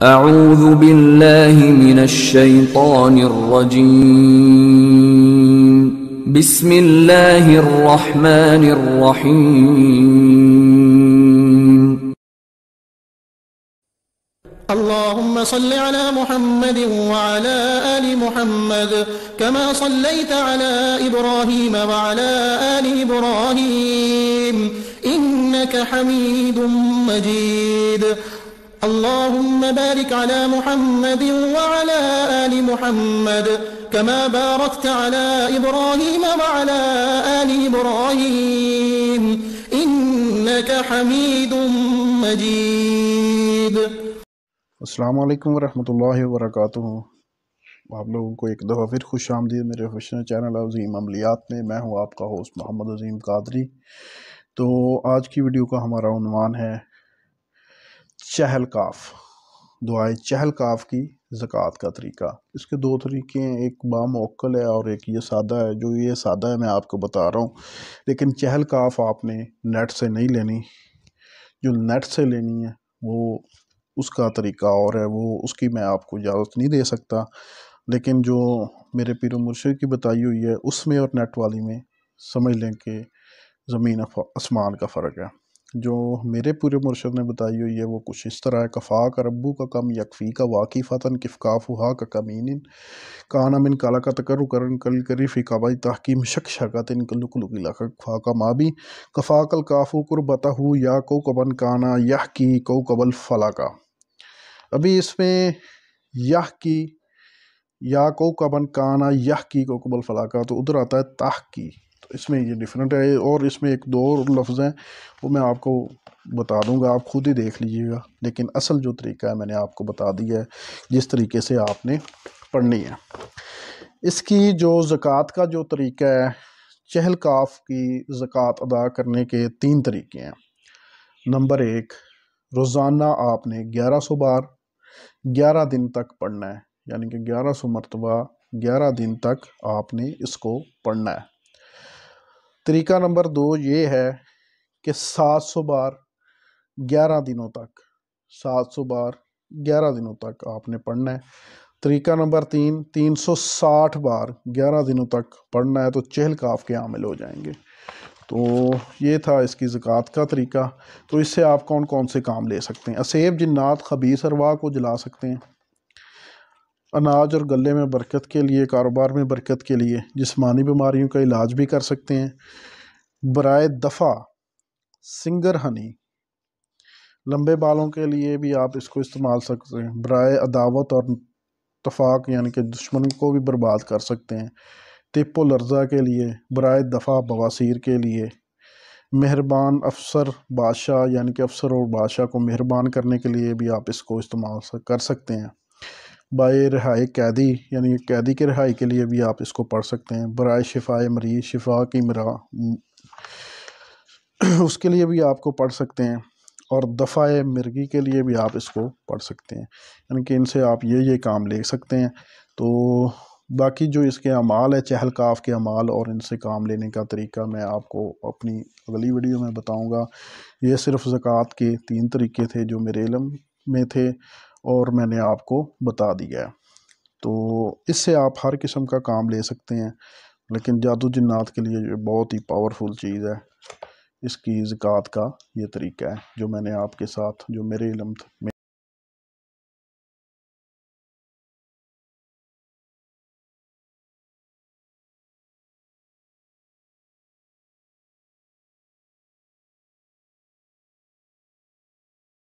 اعوذ باللہ من الشیطان الرجیم بسم اللہ الرحمن الرحیم اللهم صل على محمد وعلى آل محمد كما صليت على إبراهيم وعلى آل إبراهيم إنك حميد مجيد اللهم بارك على محمد وعلى آل محمد كما باركت على إبراهيم وعلى آل إبراهيم إنك حميد مجيد. السلام علیکم ورحمۃ اللہ وبرکاتہ. آپ لوگوں کو ایک دفعہ پھر خوش آمدید میرے خوشنہ چینل عظیم عملیات میں. میں ہوں آپ کا ہوسٹ محمد عظیم قادری. تو آج کی ویڈیو کا ہمارا عنوان ہے چہل کاف، دعائے چہل کاف کی زکوٰۃ کا طریقہ. اس کے دو طریقے ہیں، ایک باموکل ہے اور ایک یہ سادہ ہے. جو یہ سادہ ہے میں آپ کو بتا رہا ہوں، لیکن چہل کاف آپ نے نیٹ سے نہیں لینی. جو نیٹ سے لینی ہے وہ اس کا طریقہ اور ہے، وہ اس کی میں آپ کو اجازت نہیں دے سکتا. لیکن جو میرے پیر و مرشد کی بتائی ہوئی ہے اس میں اور نیٹ والی میں سمجھ لیں کہ زمین آسمان کا فرق ہے. جو میرے پیر و مرشد نے بتائی ہوئی ہے وہ کچھ اس طرح ہے: کفا کا ربو کا کم یکفی کا واقعی فتن کفکافہا کا کمین کانا من کالا کا تکر کرن کل کری فی کابائی تحکیم شک شکت ان کلکلک لکھا کفا کا مابی کفا کل کافو قربتہ یا کو کبن کانا یہ کی کو قبل فلا کا. ابھی اس میں یہ کی یا کو کبن کانا یہ کی کو قبل فلا کا، تو ادھر آتا ہے تاہ کی. تو اس میں یہ ڈیفرنٹ ہے، اور اس میں ایک دو لفظ ہیں وہ میں آپ کو بتا دوں گا، آپ خود ہی دیکھ لیجئے گا. لیکن اصل جو طریقہ ہے میں نے آپ کو بتا دیا ہے جس طریقے سے آپ نے پڑھنی ہے. اس کی جو زکوٰۃ کا جو طریقہ ہے، چہل کاف کی زکوٰۃ ادا کرنے کے 3 طریقے ہیں. نمبر 1، روزانہ آپ نے 1100 بار 11 دن تک پڑھنا ہے، یعنی کہ 1100 مرتبہ 11 دن تک آپ نے اس کو پڑھنا ہے. طریقہ نمبر 2 یہ ہے کہ 700 بار 11 دنوں تک 700 بار 11 دنوں تک آپ نے پڑھنا ہے. طریقہ نمبر 3، 360 بار 11 دنوں تک پڑھنا ہے، تو چہل کاف کے عامل ہو جائیں گے. تو یہ تھا اس کی زکوٰۃ کا طریقہ. تو اس سے آپ کون کون سے کام لے سکتے ہیں؟ اسیب، جنات، خبیث ارواح کو جلا سکتے ہیں، اناج اور غلے میں برکت کے لیے، کاروبار میں برکت کے لیے، جسمانی بیماریوں کا علاج بھی کر سکتے ہیں. برائے دفع سنگر ہنی، لمبے بالوں کے لیے بھی آپ اس کو استعمال سکتے ہیں. برائے عداوت اور تفاق، یعنی کہ دشمن کو بھی برباد کر سکتے ہیں. طب و لرزہ کے لیے، برائے دفع بواسیر کے لیے. مہربان افسر بادشاہ، یعنی کہ افسر اور بادشاہ کو مہربان کرنے کے لیے بھی آپ اس کو استعمال کر سکتے ہیں. برائے رہائی قیدی، یعنی قیدی کے رہائی کے لیے بھی آپ اس کو پڑھ سکتے ہیں. برائے شفائے مریض، شفا کی اس کے لیے بھی آپ کو پڑھ سکتے ہیں. اور دفع مرگی کے لیے بھی آپ اس کو پڑھ سکتے ہیں. یعنی کہ ان سے آپ یہ کام لے سکتے ہیں. تو باقی جو اس کے اعمال ہے، چہل کاف کے اعمال اور ان سے کام لینے کا طریقہ میں آپ کو اپنی اگلی ویڈیو میں بتاؤں گا. یہ صرف زکوٰۃ کے 3 طریقے تھے جو میرے علم میں تھے اور میں نے آپ کو بتا دیا ہے. تو اس سے آپ ہر قسم کا کام لے سکتے ہیں. لیکن جادو جنات کے لیے یہ بہت ہی پاورفل چیز ہے. اس کی زکوٰۃ کا یہ طریقہ ہے جو میں نے آپ کے ساتھ جو میرے علم